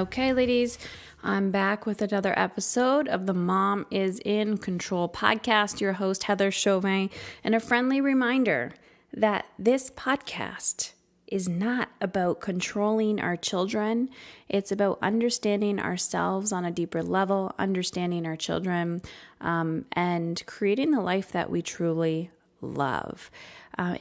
Okay, ladies, I'm back with another episode of the Mom is in Control podcast. Your host, Heather Chauvin, and a friendly reminder that this podcast is not about controlling our children. It's about understanding ourselves on a deeper level, understanding our children, and creating the life that we truly love. I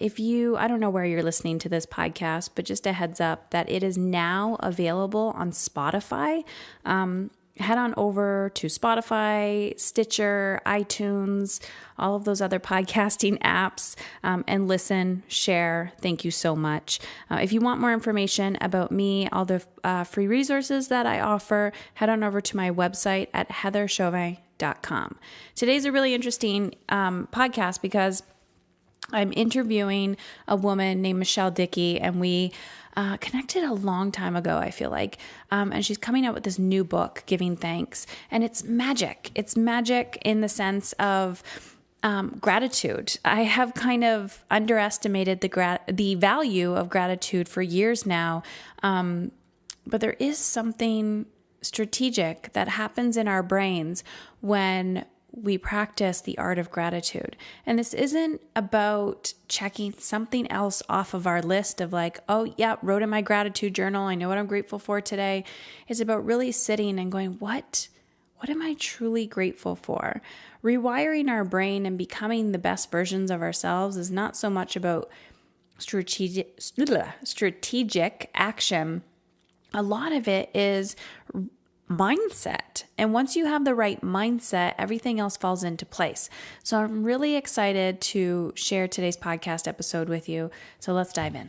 don't know where you're listening to this podcast, but just a heads up that it is now available on Spotify. Head on over to Spotify, Stitcher, iTunes, all of those other podcasting apps, and listen, share. Thank you so much. If you want more information about me, all the free resources that I offer, head on over to my website at heatherchauvin.com. Today's a really interesting podcast because I'm interviewing a woman named Dickie, and we connected a long time ago, I feel like. And she's coming out with this new book, Giving Thanks. And it's magic. It's magic in the sense of gratitude. I have kind of underestimated the value of gratitude for years now. But there is something strategic that happens in our brains when we practice the art of gratitude. And this isn't about checking something else off of our list of like, oh yeah, wrote in my gratitude journal, I know what I'm grateful for today. It's about really sitting and going, what am I truly grateful for? Rewiring our brain and becoming the best versions of ourselves is not so much about strategic action. A lot of it is mindset. And once you have the right mindset, everything else falls into place. So I'm really excited to share today's podcast episode with you. So let's dive in.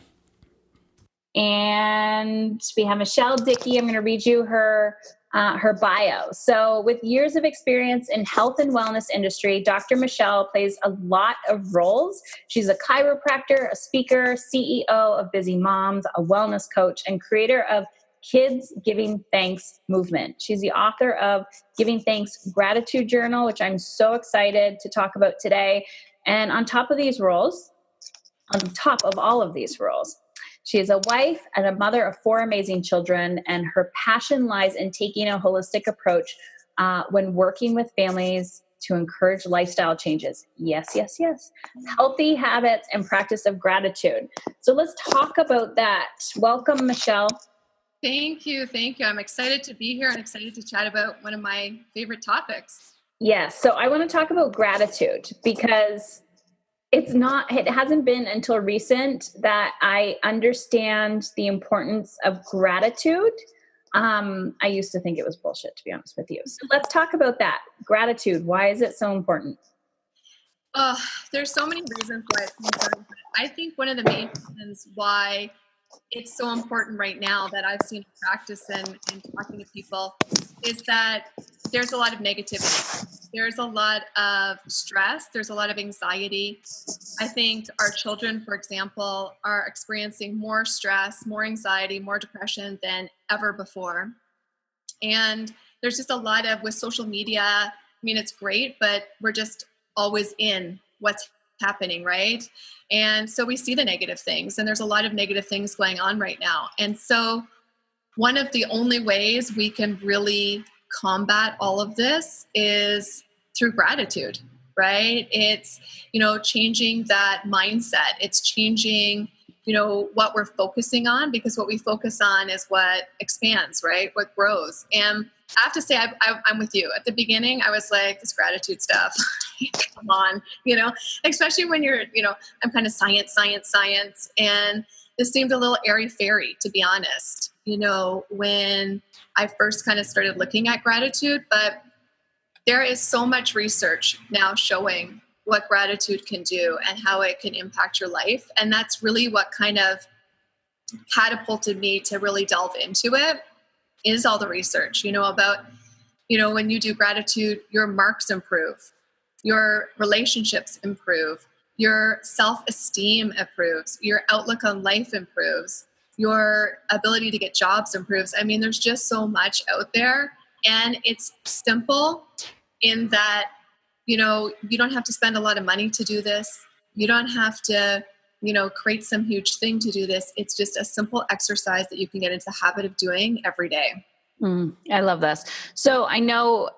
And we have Dickie. I'm going to read you her bio. So with years of experience in health and wellness industry, Dr. Michelle plays a lot of roles. She's a chiropractor, a speaker, CEO of Busy Moms, a wellness coach, and creator of Kids Giving Thanks movement. She's the author of Giving Thanks Gratitude Journal, which I'm so excited to talk about today. And on top of all of these roles, she is a wife and a mother of 4 amazing children, and her passion lies in taking a holistic approach when working with families to encourage lifestyle changes. Yes. Healthy habits and practice of gratitude. So let's talk about that. Welcome, Michelle. Thank you. I'm excited to be here and excited to chat about one of my favorite topics. Yes. So I want to talk about gratitude because it hasn't been until recent that I understand the importance of gratitude. I used to think it was bullshit, to be honest with you. So let's talk about that. Gratitude. Why is it so important? There's so many reasons why it's important. I think one of the main reasons why it's so important right now that I've seen in practice and talking to people is that there's a lot of negativity. There's a lot of stress. There's a lot of anxiety. I think our children, for example, are experiencing more stress, more anxiety, more depression than ever before. And there's just a lot with social media. I mean, it's great, but we're just always in what's happening, right? And so we see the negative things, and there's a lot of negative things going on right now. And so one of the only ways we can really combat all of this is through gratitude, right? It's, changing that mindset. It's changing, what we're focusing on, because what we focus on is what expands, right? What grows. And I have to say, I'm with you. At the beginning, I was like, this gratitude stuff, come on, especially when you're, I'm kind of science. And this seemed a little airy-fairy, to be honest, when I first kind of started looking at gratitude. But there is so much research now showing what gratitude can do and how it can impact your life. And that's really what kind of catapulted me to really delve into it. Is all the research, about, when you do gratitude, your marks improve, your relationships improve, your self-esteem improves, your outlook on life improves, your ability to get jobs improves. I mean, there's just so much out there, and it's simple in that, you don't have to spend a lot of money to do this. You don't have to, create some huge thing to do this. It's just a simple exercise that you can get into the habit of doing every day. I love this. So I know,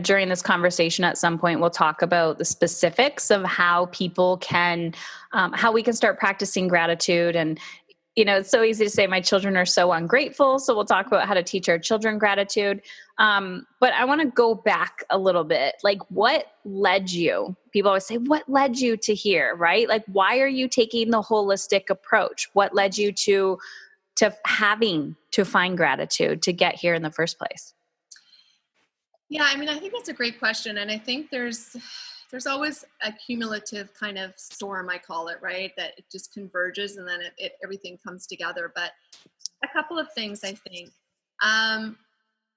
during this conversation at some point, we'll talk about the specifics of how people can, how we can start practicing gratitude. And, it's so easy to say my children are so ungrateful. So we'll talk about how to teach our children gratitude. But I want to go back a little bit. Like, what led you? People always say, what led you to here, right? Like, why are you taking the holistic approach? What led you to having to find gratitude to get here in the first place? Yeah, I mean, I think that's a great question. And I think there's always a cumulative kind of storm, I call it, right? That it just converges and then everything comes together. But a couple of things, I think.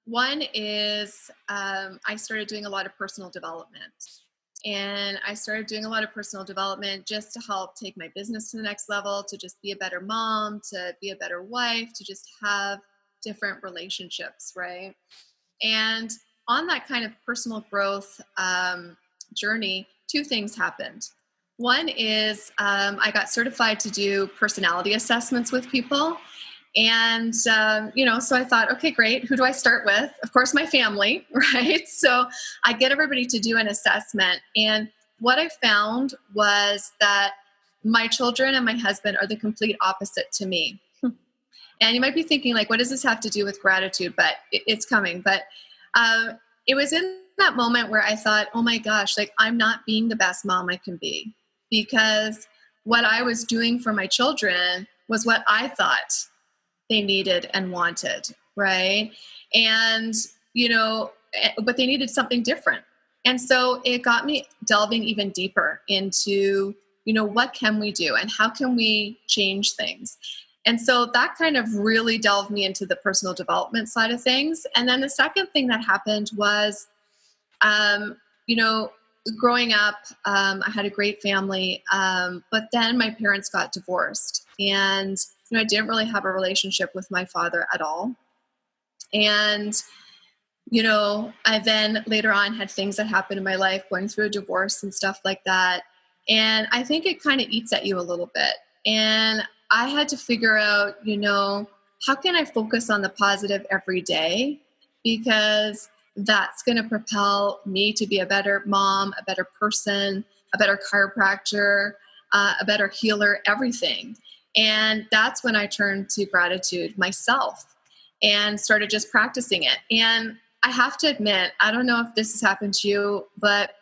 One is I started doing a lot of personal development. And I started doing a lot of personal development just to help take my business to the next level, to just be a better mom, to be a better wife, to just have different relationships, right? And on that kind of personal growth journey, two things happened. One is I got certified to do personality assessments with people. And, so I thought, okay, great. Who do I start with? Of course, my family, right? So I get everybody to do an assessment. And what I found was that my children and my husband are the complete opposite to me. And you might be thinking, like, what does this have to do with gratitude? But it's coming. But it was in that moment where I thought, oh my gosh, like, I'm not being the best mom I can be, because what I was doing for my children was what I thought they needed and wanted, right? And, but they needed something different. And so it got me delving even deeper into, what can we do and how can we change things? And so that kind of really delved me into the personal development side of things. And then the second thing that happened was, growing up, I had a great family, but then my parents got divorced, and I didn't really have a relationship with my father at all. And, I then later on had things that happened in my life, going through a divorce and stuff like that. And I think it kind of eats at you a little bit. And I had to figure out, how can I focus on the positive every day? Because that's going to propel me to be a better mom, a better person, a better chiropractor, a better healer, everything. And that's when I turned to gratitude myself and started just practicing it. And I have to admit, I don't know if this has happened to you, but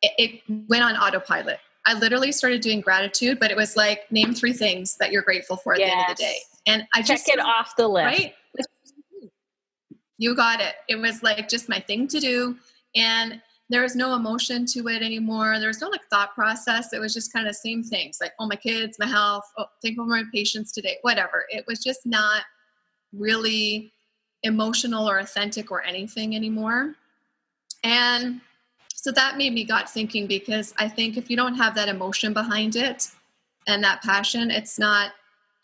it went on autopilot. I literally started doing gratitude, but it was like, name 3 things that you're grateful for at the end of the day. And I just check it off the list. Right? You got it. It was like just my thing to do. And there was no emotion to it anymore. There was no thought process. It was just kind of same things, like, oh, my kids, my health, oh, thankful for my patients today, whatever. It was just not really emotional or authentic or anything anymore. And so that made me got thinking, because I think if you don't have that emotion behind it and that passion, it's not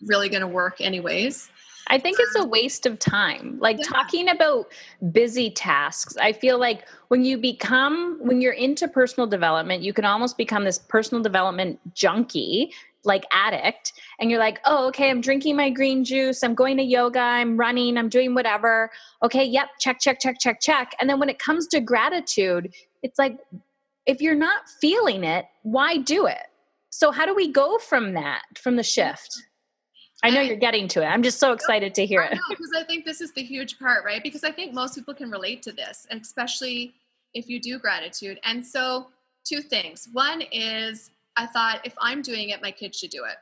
really going to work anyways. I think it's a waste of time. Talking about busy tasks, I feel like when you're into personal development, you can almost become this personal development junkie, like addict. And you're like, oh, okay, I'm drinking my green juice. I'm going to yoga. I'm running. I'm doing whatever. Okay. Yep. Check, check, check, check, check. And then when it comes to gratitude, it's like, if you're not feeling it, why do it? So how do we go from the shift? I know you're getting to it. I'm just so excited to hear it. Because I think this is the huge part, right? Because I think most people can relate to this, especially if you do gratitude. And so 2 things. One is, I thought, if I'm doing it, my kids should do it,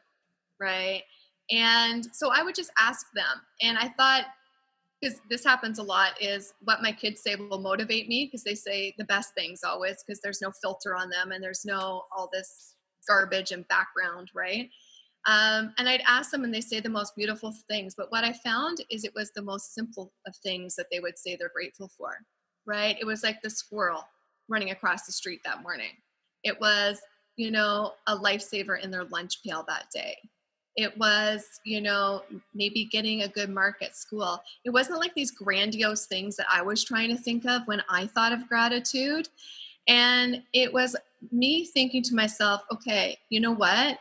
right? And so I would just ask them. And I thought, because this happens a lot, is what my kids say will motivate me, because they say the best things always, because there's no filter on them and there's no all this garbage and background, right? And I'd ask them and they say the most beautiful things. But what I found is it was the most simple of things that they would say they're grateful for, right? It was like the squirrel running across the street that morning. It was, a lifesaver in their lunch pail that day. It was, maybe getting a good mark at school. It wasn't like these grandiose things that I was trying to think of when I thought of gratitude. And it was me thinking to myself, okay, you know what?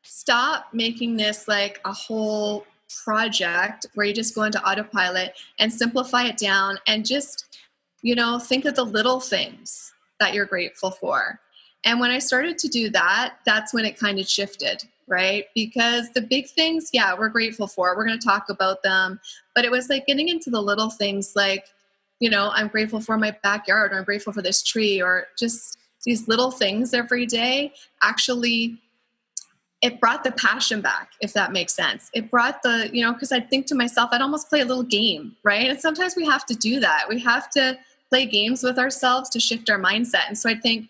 Stop making this like a whole project where you just go into autopilot and simplify it down and just, think of the little things that you're grateful for. And when I started to do that, that's when it kind of shifted, right? Because the big things, yeah, we're grateful for. We're going to talk about them. But it was like getting into the little things like, I'm grateful for my backyard, or I'm grateful for this tree, or just these little things every day. Actually, it brought the passion back, if that makes sense. It brought the, because I'd think to myself, I'd almost play a little game, right? And sometimes we have to do that. We have to play games with ourselves to shift our mindset. And so I think,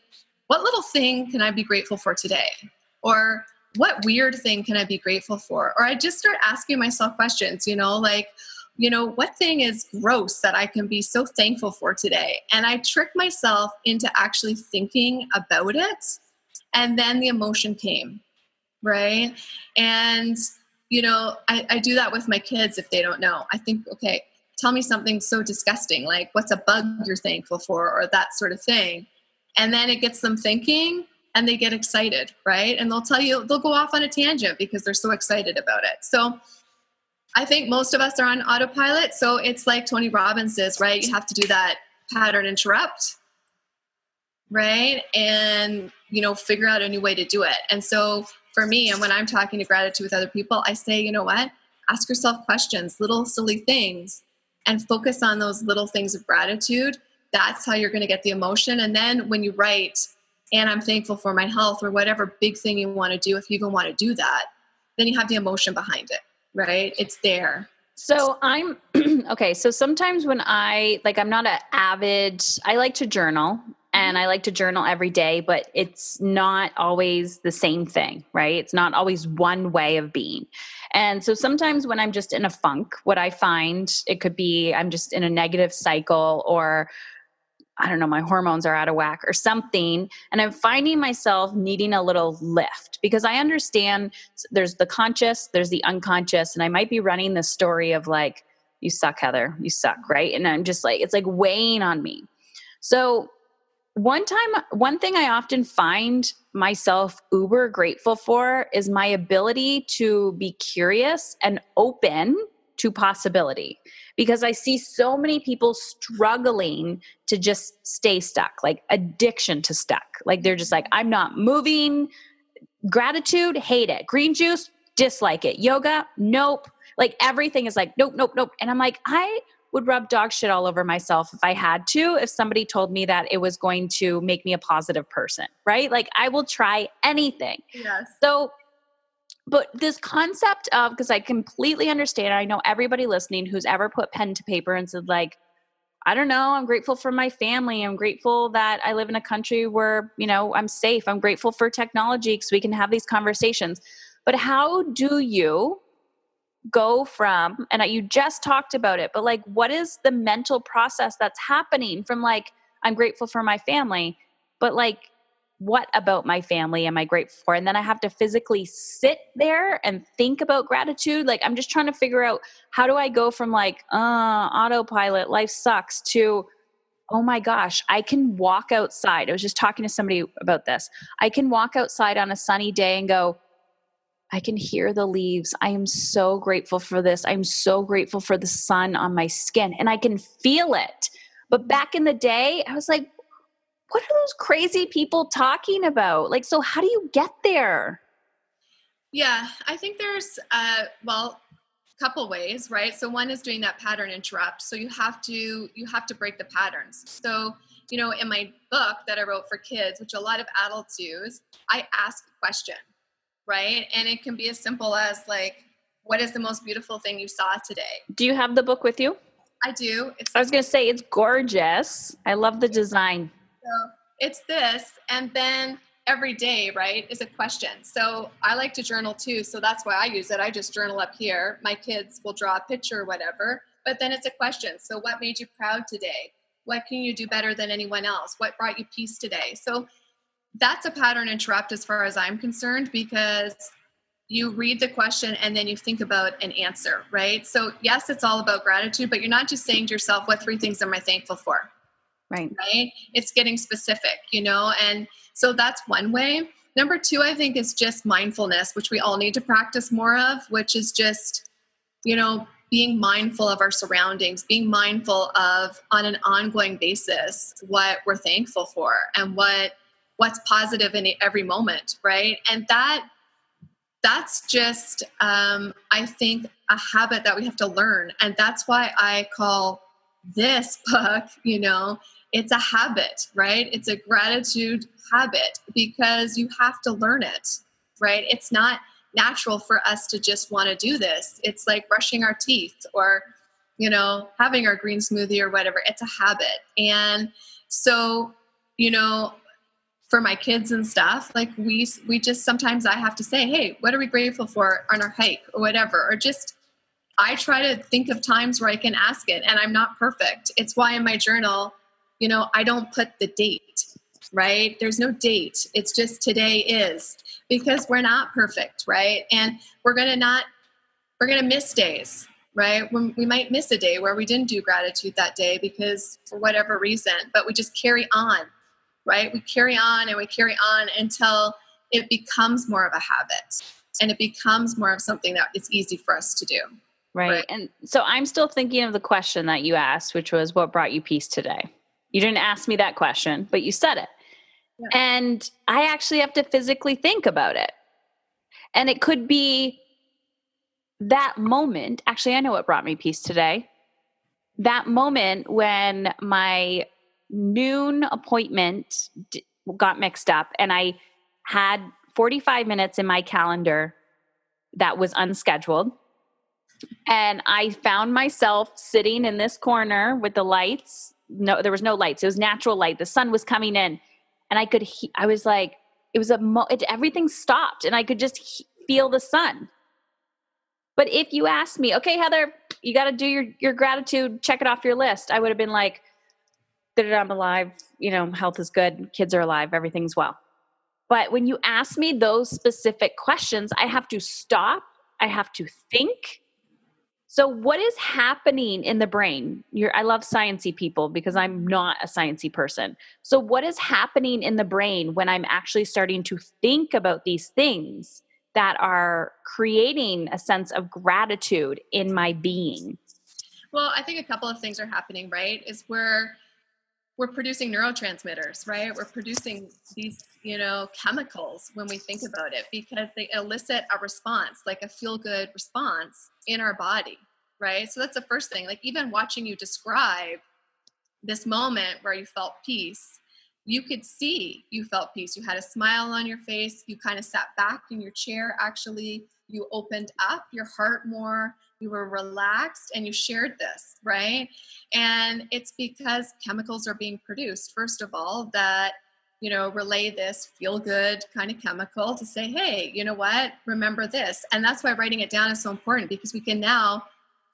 what little thing can I be grateful for today? Or what weird thing can I be grateful for? Or I just start asking myself questions, what thing is gross that I can be so thankful for today? And I trick myself into actually thinking about it. And then the emotion came, right? And, I do that with my kids if they don't know. I think, okay, tell me something so disgusting, like what's a bug you're thankful for, or that sort of thing. And then it gets them thinking and they get excited, right? And they'll go off on a tangent because they're so excited about it. So I think most of us are on autopilot. So it's like Tony Robbins says, right? You have to do that pattern interrupt, right? And, figure out a new way to do it. And so for me, and when I'm talking to gratitude with other people, I say, you know what? Ask yourself questions, little silly things, and focus on those little things of gratitude. That's how you're going to get the emotion. And then when you write, and I'm thankful for my health, or whatever big thing you want to do, if you even want to do that, then you have the emotion behind it, right? It's there. So I'm, okay. So sometimes when I'm not an avid, I like to journal, and I like to journal every day, but it's not always the same thing, right? It's not always one way of being. And so sometimes when I'm just in a funk, what I find, it could be I'm just in a negative cycle, or I don't know, my hormones are out of whack or something. And I'm finding myself needing a little lift, because I understand there's the conscious, there's the unconscious. And I might be running the story of like, you suck, Heather, you suck. Right. And I'm just like, it's like weighing on me. So one thing I often find myself uber grateful for is my ability to be curious and open to possibility, because I see so many people struggling to just stay stuck, like addiction to stuck. Like they're just like, I'm not moving. Gratitude, hate it. Green juice, dislike it. Yoga, nope. Like everything is like, nope, nope, nope. And I'm like, I would rub dog shit all over myself if I had to, if somebody told me that it was going to make me a positive person, right? Like I will try anything. Yes. So, but this concept of, because I completely understand, I know everybody listening who's ever put pen to paper and said like, I don't know, I'm grateful for my family. I'm grateful that I live in a country where, I'm safe. I'm grateful for technology because we can have these conversations. But how do you go from, and you just talked about it, but like, what is the mental process that's happening from like, I'm grateful for my family, but like, what about my family am I grateful for? And then I have to physically sit there and think about gratitude. Like, I'm just trying to figure out, how do I go from like, autopilot, life sucks, to, oh my gosh, I can walk outside. I was just talking to somebody about this. I can walk outside on a sunny day and go, I can hear the leaves. I am so grateful for this. I'm so grateful for the sun on my skin, and I can feel it. But back in the day, I was like, what are those crazy people talking about? Like, so how do you get there? Yeah, I think there's, a couple ways, right? So one is doing that pattern interrupt. So you have to break the patterns. So, in my book that I wrote for kids, which a lot of adults use, I ask a question, right? And it can be as simple as like, what is the most beautiful thing you saw today? Do you have the book with you? I do. I was going to say, it's gorgeous. I love the design. So it's this, and then every day, right, is a question. So I like to journal too. So that's why I use it. I just journal up here. My kids will draw a picture or whatever, but then it's a question. So what made you proud today? What can you do better than anyone else? What brought you peace today? So that's a pattern interrupt as far as I'm concerned, because you read the question and then you think about an answer, right? So yes, it's all about gratitude, but you're not just saying to yourself, what 3 things am I thankful for? Right. It's getting specific, and so that's one way. Number 2, I think, is just mindfulness, which we all need to practice more of, which is just being mindful of our surroundings, being mindful of on an ongoing basis what we're thankful for and what's positive in every moment, right? And that's just, I think, a habit that we have to learn. And that's why I call this book, it's a habit, right? It's a gratitude habit because you have to learn it, right? It's not natural for us to just want to do this. It's like brushing our teeth or, having our green smoothie or whatever. It's a habit. And so, for my kids and stuff, like we just, sometimes I have to say, hey, what are we grateful for on our hike or whatever, or just, I try to think of times where I can ask it, and I'm not perfect. It's why in my journal, I don't put the date, right? There's no date. It's just today is, because we're not perfect, right? And we're going to miss days, right? We might miss a day where we didn't do gratitude that day because for whatever reason, but we just carry on, right? We carry on and we carry on until it becomes more of a habit and it becomes more of something that it's easy for us to do. Right. And so I'm still thinking of the question that you asked, which was, what brought you peace today? You didn't ask me that question, but you said it. Yeah. And I actually have to physically think about it. And it could be that moment. Actually, I know what brought me peace today. That moment when my noon appointment got mixed up and I had 45 minutes in my calendar that was unscheduled. And I found myself sitting in this corner with the lights. No, there was no lights. It was natural light. The sun was coming in and I could, I was like, it was everything stopped and I could just feel the sun. But if you asked me, okay, Heather, you got to do your gratitude, check it off your list. I would have been like, I'm alive. Health is good. Kids are alive. Everything's well. But when you ask me those specific questions, I have to stop. I have to think. So what is happening in the brain? I love sciencey people because I'm not a sciencey person. So what is happening in the brain when I'm actually starting to think about these things that are creating a sense of gratitude in my being? Well, I think a couple of things are happening, right? Is we're producing neurotransmitters, right? We're producing these, chemicals when we think about it because they elicit a response, like a feel-good response in our body, right? So that's the first thing. Like even watching you describe this moment where you felt peace, you could see you felt peace. You had a smile on your face. You kind of sat back in your chair. Actually, you opened up your heart more. You were relaxed and you shared this, right? And it's because chemicals are being produced, first of all, that, relay this feel good kind of chemical to say, hey, you know what? Remember this. And that's why writing it down is so important because we can now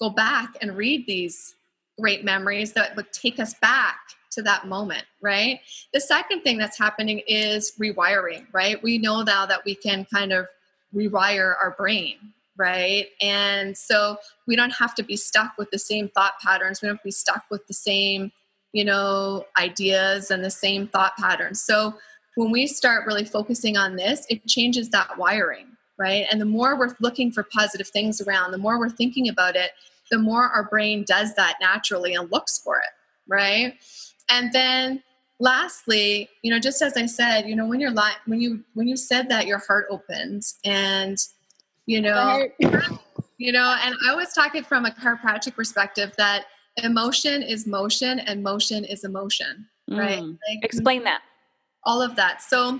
go back and read these great memories that would take us back to that moment, right? The second thing that's happening is rewiring, right? We know now that we can kind of rewire our brain, right? And so we don't have to be stuck with the same thought patterns. We don't have to be stuck with the same, ideas and the same thought patterns. So when we start really focusing on this, it changes that wiring, right? And the more we're looking for positive things around, the more we're thinking about it, the more our brain does that naturally and looks for it, right? And then lastly, just as I said, when you said that your heart opened and, and I was talking from a chiropractic perspective that emotion is motion and motion is emotion, right? Explain that. All of that. So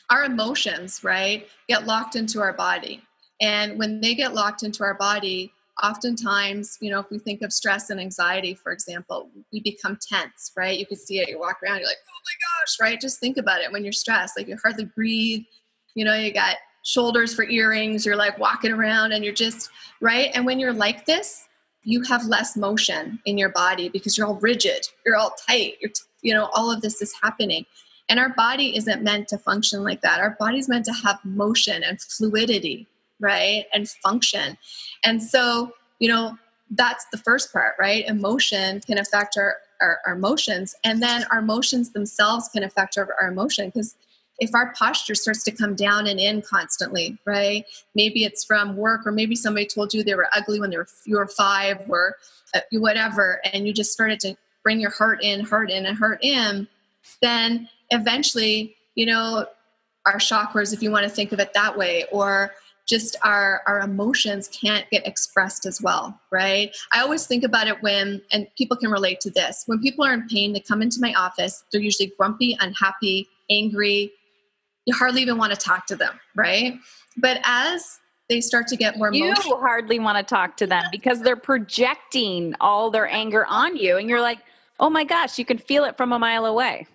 our emotions, right, get locked into our body. And when they get locked into our body, oftentimes, if we think of stress and anxiety, for example, we become tense, right? You can see it. You walk around, you're like, oh my gosh, right? Just think about it when you're stressed. Like you hardly breathe. You got shoulders for earrings. You're like walking around and you're just, right? And when you're like this, you have less motion in your body because you're all rigid. You're all tight. All of this is happening. And our body isn't meant to function like that. Our body's meant to have motion and fluidity, right? And function. And so, that's the first part, right? Emotion can affect our emotions. And then our emotions themselves can affect our emotion because if our posture starts to come down and in constantly, right? Maybe it's from work, or maybe somebody told you they were ugly when you were 5 or whatever, and you just started to bring your heart in, and heart in, then eventually, our chakras, if you want to think of it that way, or just our emotions can't get expressed as well, right? I always think about it and people can relate to this, when people are in pain, they come into my office, they're usually grumpy, unhappy, angry. You hardly even want to talk to them, right? But as they start to get more emotional, you hardly want to talk to them because they're projecting all their anger on you. And you're like, oh my gosh, you can feel it from a mile away.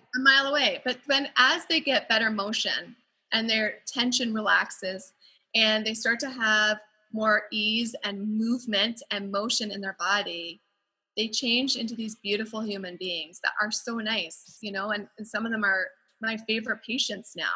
But then as they get better motion and their tension relaxes and they start to have more ease and movement and motion in their body, they change into these beautiful human beings that are so nice, and some of them are my favorite patients now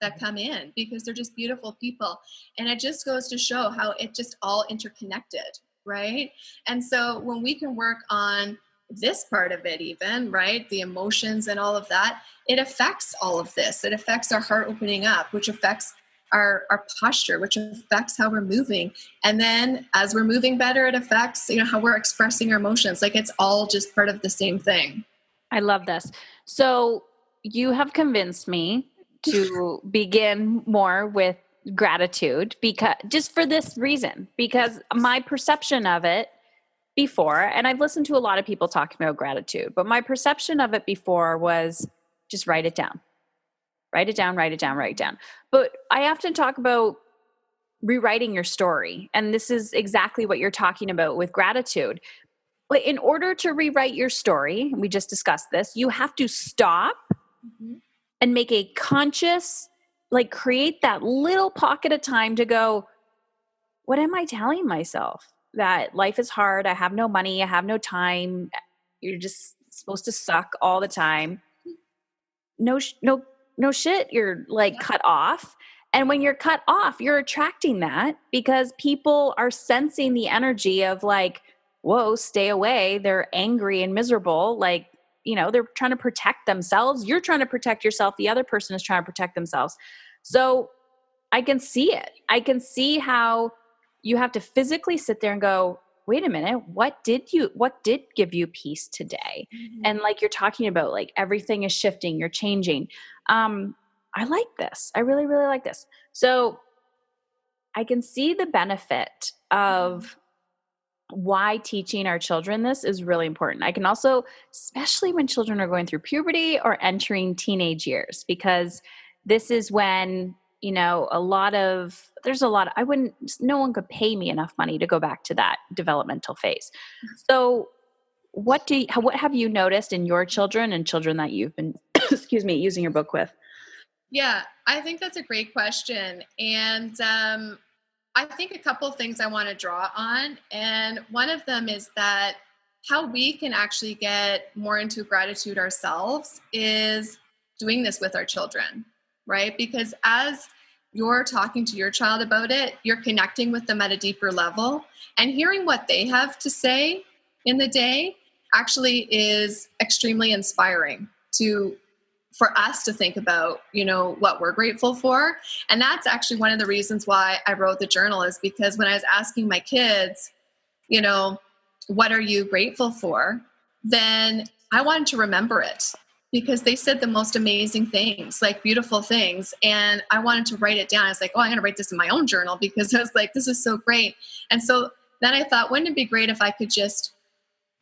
that come in because they're just beautiful people. And it just goes to show how it just all interconnected, right? And so when we can work on this part of it, even, right, the emotions and all of that, it affects all of this. It affects our heart opening up, which affects our posture, which affects how we're moving. And then as we're moving better, it affects, how we're expressing our emotions. Like, it's all just part of the same thing. I love this. So you have convinced me to begin more with gratitude, because just for this reason, because my perception of it before, and I've listened to a lot of people talking about gratitude, but my perception of it before was just write it down. Write it down, write it down, write it down. But I often talk about rewriting your story. And this is exactly what you're talking about with gratitude. But in order to rewrite your story, we just discussed this, you have to stop and make a conscious, create that little pocket of time to go, what am I telling myself? That life is hard. I have no money. I have no time. You're just supposed to suck all the time. No shit. You're cut off. And when you're cut off, you're attracting that because people are sensing the energy of whoa, stay away. They're angry and miserable. They're trying to protect themselves. You're trying to protect yourself. The other person is trying to protect themselves. So I can see it. I can see how you have to physically sit there and go, wait a minute, what did give you peace today? Mm-hmm. And you're talking about, everything is shifting, you're changing. I like this. I really, really like this. So I can see the benefit of why teaching our children this is really important. I can also, especially when children are going through puberty or entering teenage years, because this is when, no one could pay me enough money to go back to that developmental phase. So what have you noticed in your children and children that you've been, using your book with? Yeah, I think that's a great question. And I think a couple of things I want to draw on. And one of them is that how we can actually get more into gratitude ourselves is doing this with our children, right? Because as you're talking to your child about it, you're connecting with them at a deeper level, and hearing what they have to say in the day actually is extremely inspiring for us to think about, what we're grateful for. And that's actually one of the reasons why I wrote the journal, is because when I was asking my kids, what are you grateful for? Then I wanted to remember it, because they said the most amazing things, beautiful things. And I wanted to write it down. I was like, I'm going to write this in my own journal, because I was like, this is so great. And so then I thought, wouldn't it be great if I could just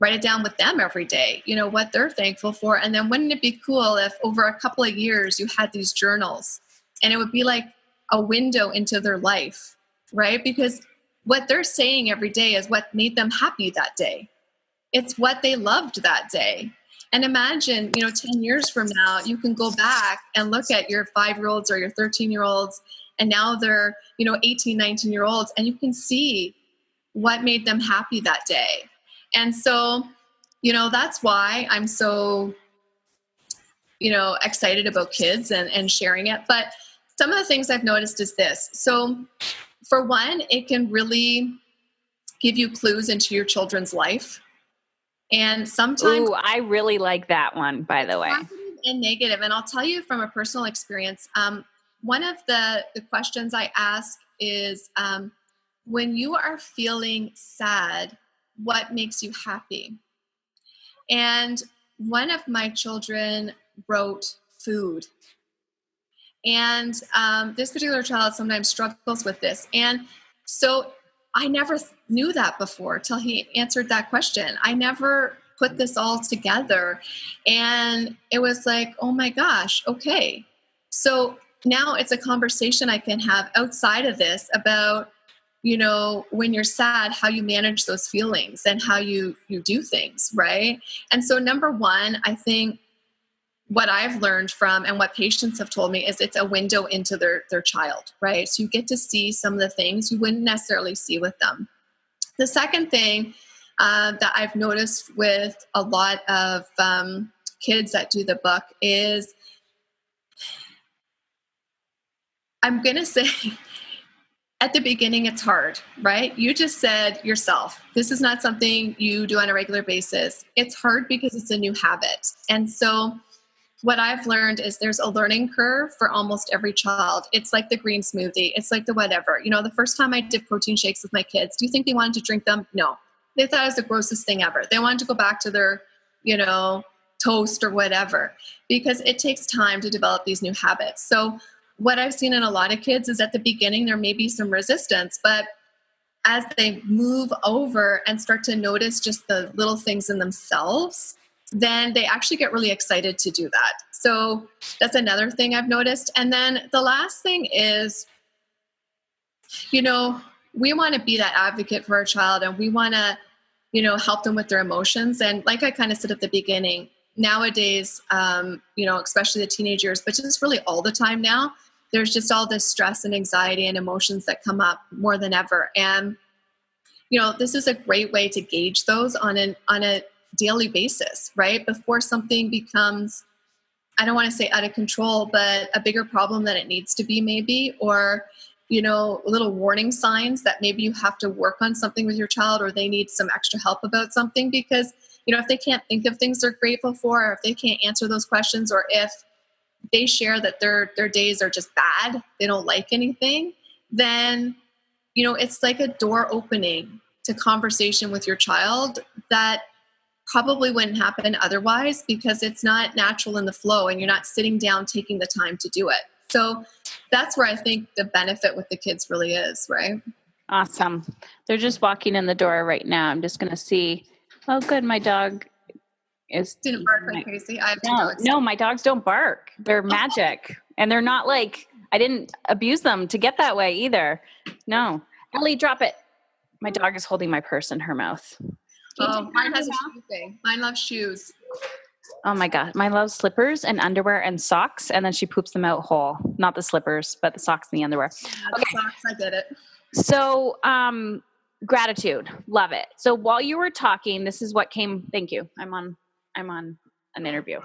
write it down with them every day, what they're thankful for. And then wouldn't it be cool if over a couple of years you had these journals, and it would be like a window into their life, right? Because what they're saying every day is what made them happy that day. It's what they loved that day. And imagine, 10 years from now, you can go back and look at your 5-year-olds or your 13-year-olds, and now they're, 18, 19-year-olds, and you can see what made them happy that day. And so, that's why I'm so, excited about kids and sharing it. But some of the things I've noticed is this. So for one, it can really give you clues into your children's life. And sometimes, I really like that one, by the way. and negative. And I'll tell you from a personal experience, one of the questions I ask is, when you are feeling sad, what makes you happy? And one of my children wrote food. And this particular child sometimes struggles with this. And so I never knew that before till he answered that question. I never put this all together. And it was like, oh my gosh, okay. So now it's a conversation I can have outside of this about, when you're sad, how you manage those feelings and how you do things, right? And so number one, I think what I've learned from and what patients have told me is it's a window into their child, right? So you get to see some of the things you wouldn't necessarily see with them. The second thing that I've noticed with a lot of kids that do the book is, I'm going to say, at the beginning, it's hard, right? You just said yourself, this is not something you do on a regular basis. It's hard because it's a new habit. And so what I've learned is there's a learning curve for almost every child. It's like the green smoothie. It's like the whatever. The first time I did protein shakes with my kids, do you think they wanted to drink them? No. They thought it was the grossest thing ever. They wanted to go back to their, toast or whatever, because it takes time to develop these new habits. So what I've seen in a lot of kids is at the beginning, there may be some resistance, but as they move over and start to notice just the little things in themselves, then they actually get really excited to do that. So that's another thing I've noticed. And then the last thing is, we want to be that advocate for our child, and we want to, help them with their emotions. And like I kind of said at the beginning, nowadays, especially the teenage years, but just really all the time now, there's just all this stress and anxiety and emotions that come up more than ever. And, this is a great way to gauge those on a daily basis, right? Before something becomes, I don't want to say out of control, but a bigger problem than it needs to be maybe, or, little warning signs that maybe you have to work on something with your child, or they need some extra help about something, because, if they can't think of things they're grateful for, or if they can't answer those questions, or if they share that their days are just bad, they don't like anything, then, it's like a door opening to conversation with your child that probably wouldn't happen otherwise, because it's not natural in the flow and you're not sitting down taking the time to do it. So that's where I think the benefit with the kids really is, right? Awesome. They're just walking in the door right now. I'm just going to see. Oh, good. My dog is. Didn't bark like crazy. I have two dogs. No, my dogs don't bark. They're magic. And they're not like, I didn't abuse them to get that way either. No. Ellie, drop it. My dog is holding my purse in her mouth. Oh, mine has a shoe thing. Mine loves shoes. Oh my God. Mine loves slippers and underwear and socks. And then she poops them out whole. Not the slippers, but the socks and the underwear. Yeah, okay. The socks, I get it. So, gratitude. Love it. So while you were talking, this is what came. Thank you. I'm on an interview.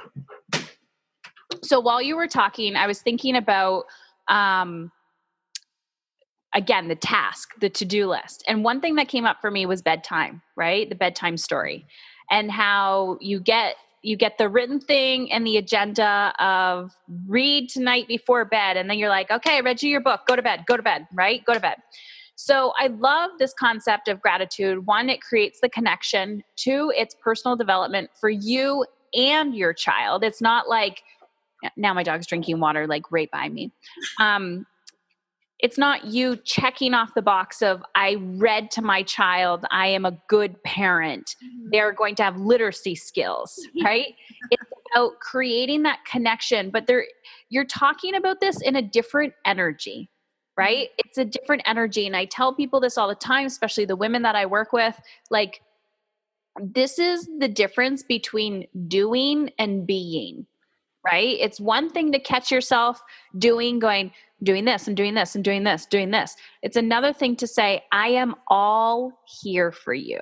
So while you were talking, I was thinking about, again, the task, the to-do list. And one thing that came up for me was bedtime, right? The bedtime story, and how you get the written thing and the agenda of read tonight before bed. And then you're like, okay, I read you your book, go to bed, right? Go to bed. So I love this concept of gratitude. One, it creates the connection. Two, it's personal development for you and your child. It's not like, now my dog's drinking water like right by me. It's not you checking off the box of, I read to my child, I am a good parent. They're going to have literacy skills, right? It's about creating that connection, but you're talking about this in a different energy, right? It's a different energy. And I tell people this all the time, especially the women that I work with, like, this is the difference between doing and being, right? It's one thing to catch yourself doing this and doing this and doing this. It's another thing to say, I am all here for you.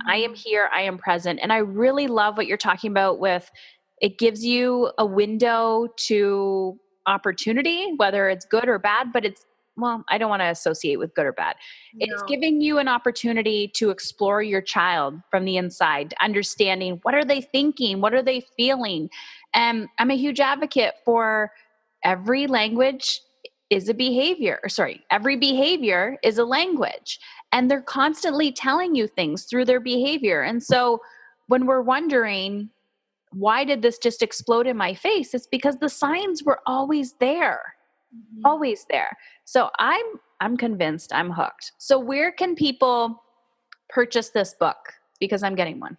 I am here. I am present. And I really love what you're talking about with, it gives you a window to opportunity, whether it's good or bad, but I don't want to associate with good or bad. No. It's giving you an opportunity to explore your child from the inside, understanding what are they thinking? What are they feeling? And I'm a huge advocate for every language is a behavior, or sorry, every behavior is a language. And they're constantly telling you things through their behavior. And so when we're wondering, why did this just explode in my face? It's because the signs were always there, always there. So I'm convinced I'm hooked. So where can people purchase this book? Because I'm getting one.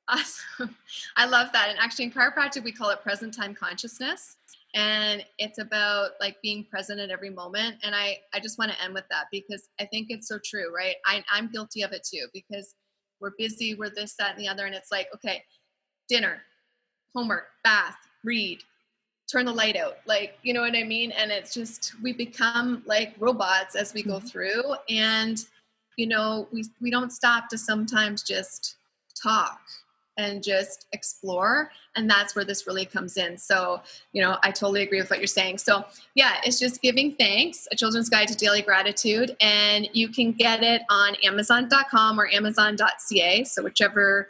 Awesome. I love that. And actually in chiropractic, we call it present time consciousness. And it's about like being present at every moment. And I just want to end with that because I think it's so true, right? I'm guilty of it too, because we're busy, we're this, that, and the other. And it's like, okay, dinner, homework, bath, read, turn the light out. Like, you know what I mean? And it's just, we become like robots as we go through. And, you know, we don't stop to sometimes just talk and just explore. And that's where this really comes in. So, you know, I totally agree with what you're saying. So yeah, it's just Giving Thanks, A Children's Guide to Daily Gratitude. And you can get it on Amazon.com or Amazon.ca. So whichever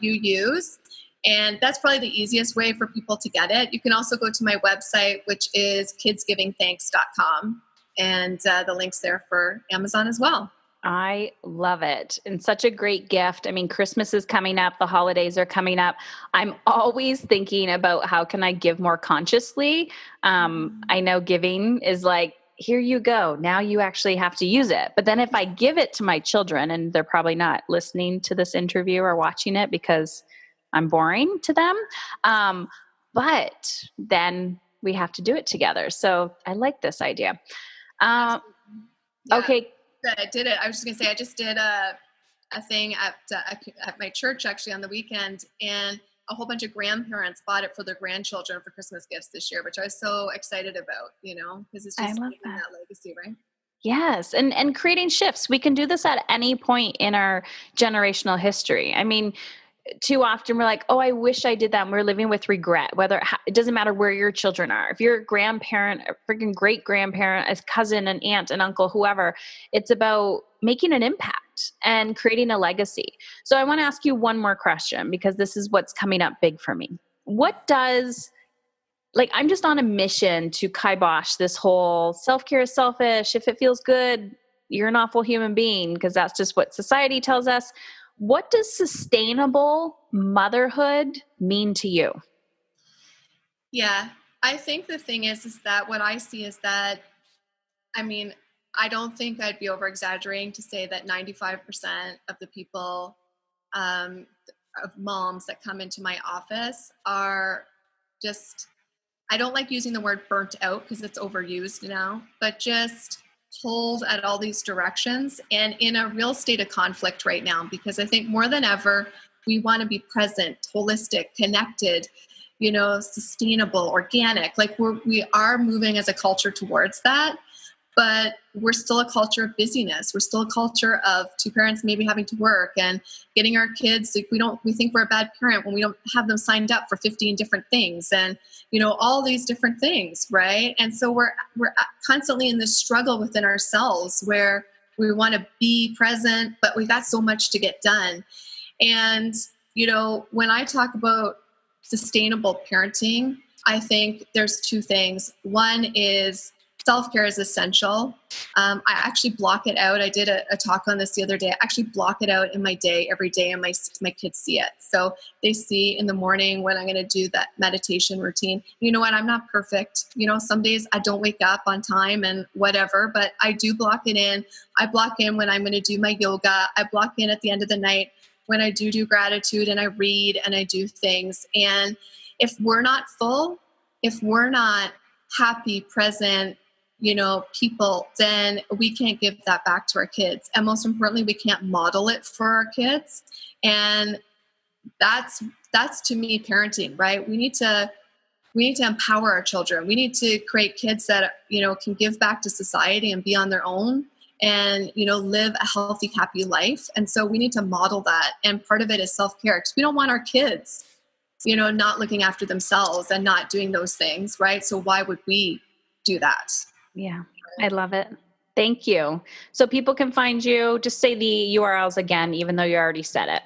you use. And that's probably the easiest way for people to get it. You can also go to my website, which is kidsgivingthanks.com. And the link's there for Amazon as well. I love it. And such a great gift. I mean, Christmas is coming up. The holidays are coming up. I'm always thinking about how can I give more consciously. I know giving is like, here you go. Now you actually have to use it. But then if I give it to my children, and they're probably not listening to this interview or watching it because I'm boring to them. But then we have to do it together. So I like this idea. Okay. I did it. I was just going to say, I just did a thing at my church actually on the weekend, and a whole bunch of grandparents bought it for their grandchildren for Christmas gifts this year, which I was so excited about, you know, because it's just that legacy, right? Yes. And creating shifts. We can do this at any point in our generational history. I mean, too often we're like, oh, I wish I did that. And we're living with regret, it doesn't matter where your children are. If you're a grandparent, a freaking great grandparent, a cousin, an aunt, an uncle, whoever, it's about making an impact and creating a legacy. So I want to ask you one more question, because this is what's coming up big for me. I'm just on a mission to kibosh this whole self-care is selfish. If it feels good, you're an awful human being, because that's just what society tells us. What does sustainable motherhood mean to you? Yeah, I think the thing is that what I see is that, I mean, I don't think I'd be over exaggerating to say that 95% of the people, of moms that come into my office are just, I don't like using the word burnt out because it's overused now, but just pulled at all these directions and in a real state of conflict right now, because I think more than ever, we want to be present, holistic, connected, you know, sustainable, organic. Like we are moving as a culture towards that, but we're still a culture of busyness. We're still a culture of two parents maybe having to work and getting our kids. Like we think we're a bad parent when we don't have them signed up for 15 different things and, you know, all these different things. Right. And so we're constantly in this struggle within ourselves where we want to be present, but we got so much to get done. And, you know, when I talk about sustainable parenting, I think there's two things. One is self-care is essential. I actually block it out. I did a talk on this the other day. I actually block it out in my day every day, and my kids see it. So they see in the morning when I'm going to do that meditation routine. You know what? I'm not perfect. You know, some days I don't wake up on time and whatever, but I do block it in. I block in when I'm going to do my yoga. I block in at the end of the night when I do gratitude, and I read and I do things. And if we're not full, if we're not happy, present, you know, people, then we can't give that back to our kids. And most importantly, we can't model it for our kids. And that's to me parenting, right? We need to empower our children. We need to create kids that, you know, can give back to society and be on their own and, you know, live a healthy, happy life. And so we need to model that. And part of it is self-care, because we don't want our kids, you know, not looking after themselves and not doing those things, right? So why would we do that? Yeah, I love it. Thank you. So people can find you. Just say the URLs again, even though you already said it.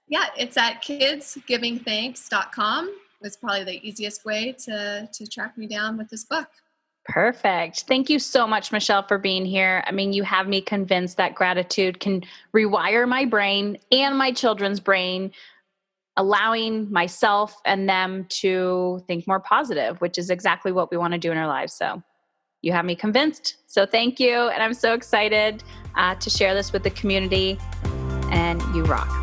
Yeah, it's at kidsgivingthanks.com. was probably the easiest way to track me down with this book. Perfect. Thank you so much, Michelle, for being here. I mean, you have me convinced that gratitude can rewire my brain and my children's brain, allowing myself and them to think more positive, which is exactly what we want to do in our lives. So you have me convinced. So thank you. And I'm so excited to share this with the community. And you rock.